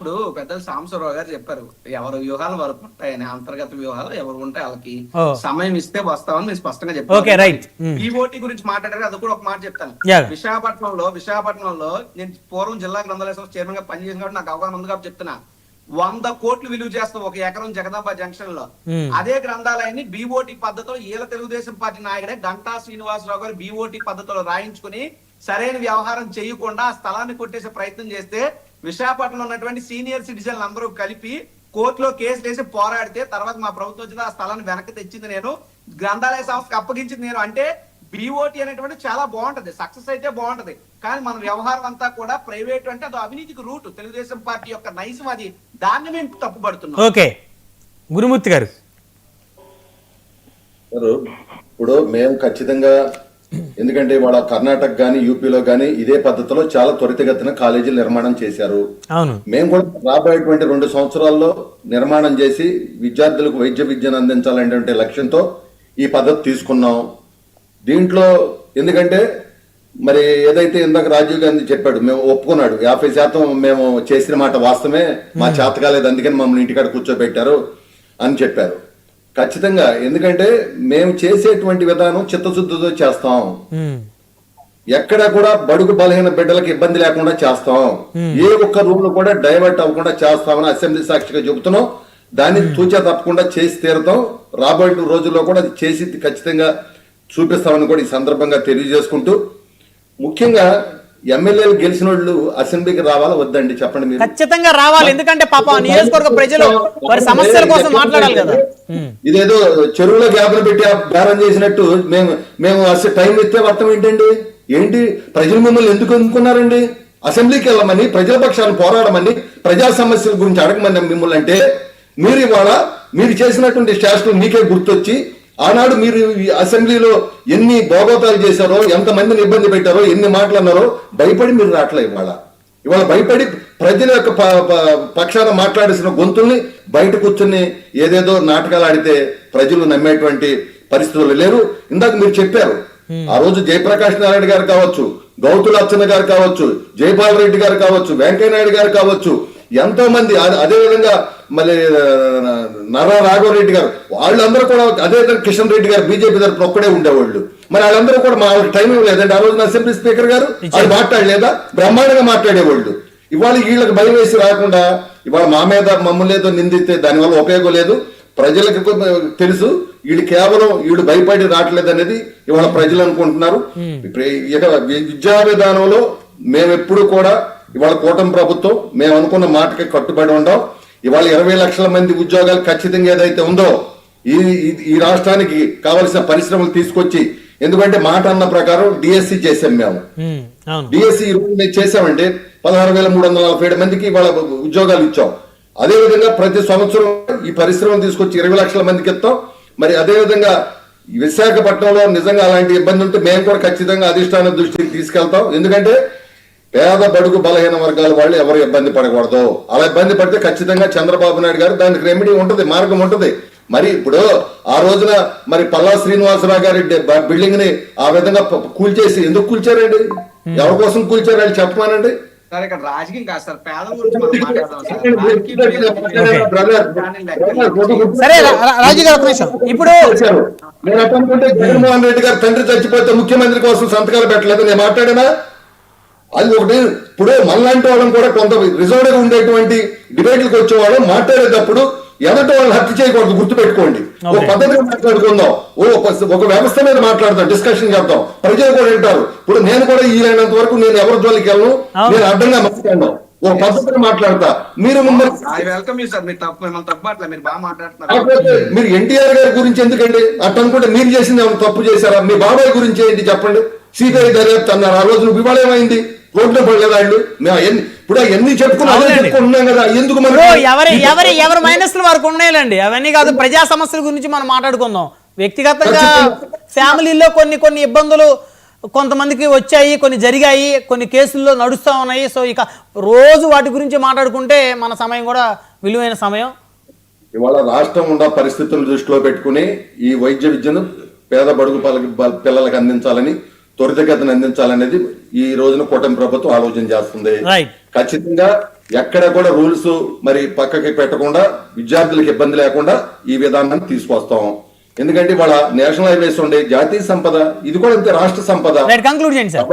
ఇప్పుడు పెద్దలు సాంబశివరావు గారు చెప్పారు, ఎవరు వ్యూహాలు వరకు ఉంటాయని, అంతర్గత వ్యూహాలు ఎవరు ఉంటే వాళ్ళకి సమయం ఇస్తే వస్తామని మీరు స్పష్టంగా చెప్పారు. ఈఓటీ గురించి మాట్లాడారు, అది కూడా ఒక మాట చెప్తాను. విశాఖపట్నంలో నేను పూర్వం జిల్లా గ్రంథాలయ సంస్థ చైర్మన్ గా పనిచేసిన కాబట్టి నాకు అవగాహన ఉంది కాబట్టి చెప్తున్నా. 100 కోట్లు విలువ చేస్తాం ఒక ఎకరం జగదాంబ జంక్షన్ లో. అదే గ్రంథాలయాన్ని బీఓటీ పద్ధతిలో ఈల తెలుగుదేశం పార్టీ నాయకుడే గంటా శ్రీనివాసరావు గారు బీఓటీ పద్ధతిలో రాయించుకుని సరైన వ్యవహారం చేయకుండా ఆ స్థలాన్ని కొట్టేసే ప్రయత్నం చేస్తే విశాఖపట్నంలో ఉన్నటువంటి సీనియర్ సిటిజన్లు అందరూ కలిపి కోర్టులో కేసు వేసి పోరాడితే తర్వాత మా ప్రభుత్వం వచ్చింది, ఆ స్థలాన్ని వెనక్కి తెచ్చింది నేను, గ్రంథాలయ సంస్థకు అప్పగించింది నేను. అంటే బీఓటీ అనేటువంటి చాలా బాగుంటది, సక్సెస్ అయితే బాగుంటది, కానీ మన వ్యవహారం అంతా కూడా ప్రైవేట్ అంటే అది అవినీతికి రూట్. తెలుగుదేశం పార్టీ యొక్క నైజం అది, దాన్ని మేము తప్పుపడుతున్నాం. ఓకే గురుమూర్తి గారు, ఇప్పుడు మేము ఖచ్చితంగా, ఎందుకంటే వాళ్ళ కర్ణాటక గానీ యూపీలో గానీ ఇదే పద్ధతిలో చాలా త్వరితగతిన కాలేజీలు నిర్మాణం చేశారు. మేము కూడా రాబోయేటువంటి 2 సంవత్సరాల్లో నిర్మాణం చేసి విద్యార్థులకు వైద్య విద్యను అందించాలనేటువంటి లక్ష్యంతో ఈ పద్ధతి తీసుకున్నాం. దీంట్లో ఎందుకంటే మరి ఏదైతే ఇందాక రాజీవ్ గాంధీ చెప్పాడు, మేము ఒప్పుకున్నాడు, 50% మేము చేసిన మాట వాస్తవమే, మా చేత కాలేదు అందుకని మమ్మల్ని ఇంటికాడ కూర్చోబెట్టారు అని చెప్పారు. ఖచ్చితంగా, ఎందుకంటే మేము చేసేటువంటి విధానం చిత్తశుద్ధితో చేస్తాం, ఎక్కడ కూడా బడుగు బలహీన బిడ్డలకు ఇబ్బంది లేకుండా చేస్తాం, ఏ ఒక్క రూమ్ లో కూడా డైవర్ట్ అవ్వకుండా చేస్తామని అసెంబ్లీ సాక్షిగా చెబుతున్నాం. దాన్ని తూచా తప్పకుండా చేసి తీరుతాం. రాబోయే రోజుల్లో కూడా అది చేసి ఖచ్చితంగా చూపిస్తామని కూడా ఈ సందర్భంగా తెలియజేసుకుంటూ, ముఖ్యంగా ఎమ్మెల్యేలు గెలిచిన వాళ్ళు అసెంబ్లీకి రావాలా వద్దండి చెప్పండి మీరు? ఖచ్చితంగా రావాలి, ఎందుకంటే పాప నియోజకవర్గ ప్రజలు వారి సమస్యల కోసం మాట్లాడాలి కదా. ఇదేదో చెరువులో గ్యాప్లు పెట్టి బేరం చేసినట్టు మేము టైం ఇస్తే అర్థం ఏంటి? ప్రజలు మిమ్మల్ని ఎందుకు ఎన్నుకున్నారండి? అసెంబ్లీకి వెళ్ళమని, ప్రజల పక్షాన్ని పోరాడమని, ప్రజా సమస్యల గురించి అడగమని మిమ్మల్ని అంటే, మీరు ఇవాళ మీరు చేసినటువంటి శాస్త్రం మీకే గుర్తొచ్చి ఆనాడు మీరు అసెంబ్లీలో ఎన్ని భోగోతాలు చేశారో, ఎంతమందిని ఇబ్బంది పెట్టారో, ఎన్ని మాట్లాడినారో భయపడి మీరు రావట్లే. ఇవాళ భయపడి ప్రజల యొక్క పక్షాన మాట్లాడేసిన గొంతుల్ని బయట కూర్చుని ఏదేదో నాటకాలు ఆడితే ప్రజలు నమ్మేటువంటి పరిస్థితులు లేరు. ఇందాక మీరు చెప్పారు, ఆ రోజు జయప్రకాష్ నారాయణ గారు కావచ్చు, గౌతుల అచ్చన్న గారు కావచ్చు, జయపాల్ రెడ్డి గారు కావచ్చు, వెంకయ్య నాయుడు గారు కావచ్చు, ఎంతో మంది, అదేవిధంగా మళ్ళీ నర్రా రాఘవరెడ్డి గారు, వాళ్ళందరూ కూడా, అదేవిధంగా కిషన్ రెడ్డి గారు బీజేపీ తరఫున ఒక్కడే ఉండేవాళ్ళు. మరి వాళ్ళందరూ కూడా మా టైం ఇవ్వలేదండి. ఆ రోజున అసెంబ్లీ స్పీకర్ గారు వాళ్ళు మాట్లాడలేదా? బ్రహ్మాండంగా మాట్లాడేవాళ్ళు. ఇవాళ వీళ్ళకి భయం వేసి రాకుండా ఇవాళ మా మీద మమ్మల్ని ఏదో నిందితే దానివల్ల ఉపయోగం లేదు. ప్రజలకు తెలుసు వీళ్ళు కేవలం వీళ్ళు భయపడి రావట్లేదు అనేది ఇవాళ ప్రజలు అనుకుంటున్నారు. ఇక విద్యా విధానంలో మేమెప్పుడు కూడా ఇవాళ కూటమి ప్రభుత్వం మేము అనుకున్న మాటకి కట్టుబడి ఉండాం. ఇవాళ 20 లక్షల మంది ఉద్యోగాలు ఖచ్చితంగా ఏదైతే ఉందో ఈ రాష్ట్రానికి కావలసిన పరిశ్రమలు తీసుకొచ్చి, ఎందుకంటే మాట అన్న ప్రకారం డిఎస్సి చేసాం మేము. డిఎస్సి మేము చేసామంటే 16,347 మందికి ఇవాళ ఉద్యోగాలు ఇచ్చాం. అదేవిధంగా ప్రతి సంవత్సరం ఈ పరిశ్రమలు తీసుకొచ్చి 20 లక్షల మందికి ఇస్తాం. మరి అదేవిధంగా విశాఖపట్నంలో నిజంగా అలాంటి ఇబ్బంది ఉంటే మేము కూడా ఖచ్చితంగా అధిష్టాన దృష్టికి తీసుకెళ్తాం. ఎందుకంటే పేద బడుగు బలహీన వర్గాల వాళ్ళు ఎవరు ఇబ్బంది పడకూడదు. అలా ఇబ్బంది పడితే ఖచ్చితంగా చంద్రబాబు నాయుడు గారు దానికి రెమెడీ ఉంటది, మార్గం ఉంటది. మరి ఇప్పుడు ఆ రోజున మరి పల్లా శ్రీనివాసరావు గారి బిల్డింగ్ ని ఆ విధంగా కూల్చేసి ఎందుకు కూల్చారండి? ఎవరి కోసం కూల్చారు అని చెప్పమానండి. రాజకీయం కాదు సార్, పేదల గురించి మనం మాట్లాడదాం సార్. ఇప్పుడు నేను అనుకుంటే జగన్మోహన్ రెడ్డి గారు తండ్రి చచ్చిపోతే ముఖ్యమంత్రి కోసం సంతకాలు పెట్టలేదు నేను మాట్లాడినా అది ఒకటి. ఇప్పుడు మనలాంటి వాళ్ళని కూడా కొంత రిజర్వ్ గా ఉండేటువంటి డిబేట్లకు వచ్చేవాళ్ళు మాట్లాడేటప్పుడు ఎదటి వాళ్ళు హత్య చేయకూడదు, గుర్తుపెట్టుకోండి. ఒక పద్ధతిగా మాట్లాడుకుందాం, ఒక వ్యవస్థ మీద మాట్లాడదాం, డిస్కషన్ చేద్దాం, ప్రజలు కూడా వింటారు. ఇప్పుడు నేను కూడా ఈ అయినంత వరకు నేను ఎవరి జోలికి వెళ్ళను, నేను అడ్డంగా మాట్లాడను, ఒక పద్ధతిగా మాట్లాడతా. మీరు మీరు ఎన్టీఆర్ గారి గురించి ఎందుకండి అట్ట అనుకుంటే, మీరు చేసింది ఏమైనా తప్పు చేశారా? మీ బాబాయ్ గురించి ఏంటి చెప్పండి? సిబిఐ దర్యాప్తు అన్నారు, ఆ రోజు నువ్వు ఇవాళ ఏమైంది? రోడ్లు పడలేదు వాళ్ళు. ఇప్పుడు అవన్నీ చెప్పుకున్నాం కదా, ఎందుకు ఎవరి మైనస్లు వరకు ఉన్నాయండి, అవన్నీ కాదు. ప్రజా సమస్యల గురించి మనం మాట్లాడుకుందాం. వ్యక్తిగతంగా ఫ్యామిలీలో కొన్ని ఇబ్బందులు కొంతమందికి వచ్చాయి, కొన్ని జరిగాయి, కొన్ని కేసుల్లో నడుస్తూ ఉన్నాయి. సో ఇక రోజు వాటి గురించి మాట్లాడుకుంటే మన సమయం కూడా విలువైన సమయం. ఇవాళ రాష్ట్రం ఉన్న పరిస్థితులను దృష్టిలో పెట్టుకుని ఈ వైద్య విద్యను పేద బడుగు పిల్లలకు అందించాలని, త్వరితగతిని అందించాలనేది ఈ రోజున కూటమి ప్రభుత్వం ఆలోచన చేస్తుంది. ఖచ్చితంగా ఎక్కడ కూడా రూల్స్ మరి పక్కకి పెట్టకుండా విద్యార్థులకు ఇబ్బంది లేకుండా ఈ విధానాన్ని తీసుకొస్తాం. ఎందుకంటే వాళ్ళ నేషనల్ హైవేస్ ఉండే జాతీయ సంపద, ఇది కూడా ఇంత రాష్ట్ర సంపద. కంక్లూడ్ చేయండి సార్.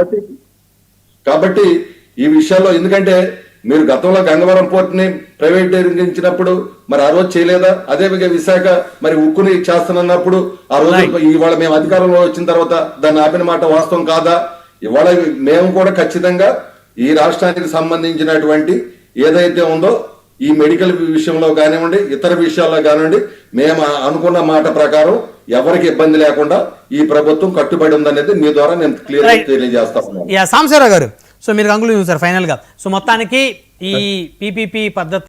కాబట్టి ఈ విషయాల్లో, ఎందుకంటే మీరు గతంలో గంగవరం పోర్ట్ ని ప్రైవేటీకరించినప్పుడు మరి ఆ రోజు చేయలేదా? అదే విశాఖ మరి ఉక్కుని చేస్తున్నప్పుడు ఆ రోజు ఇవాళ మేము అధికారంలో వచ్చిన తర్వాత దాన్ని ఆపిన మాట వాస్తవం కాదా? ఇవాళ మేము కూడా ఖచ్చితంగా ఈ రాష్ట్రానికి సంబంధించినటువంటి ఏదైతే ఉందో ఈ మెడికల్ విషయంలో కానివ్వండి, ఇతర విషయాల్లో కానివ్వండి, మేము అనుకున్న మాట ప్రకారం ఎవరికి ఇబ్బంది లేకుండా ఈ ప్రభుత్వం కట్టుబడి ఉందనేది మీ ద్వారా నేను క్లియర్ తెలియజేస్తా ఉన్నాను. సాంబశివరావు గారు, సో మీరు కంక్లూజన్ సార్ ఫైనల్ గా. సో మొత్తానికి ఈ PPP పద్ధతి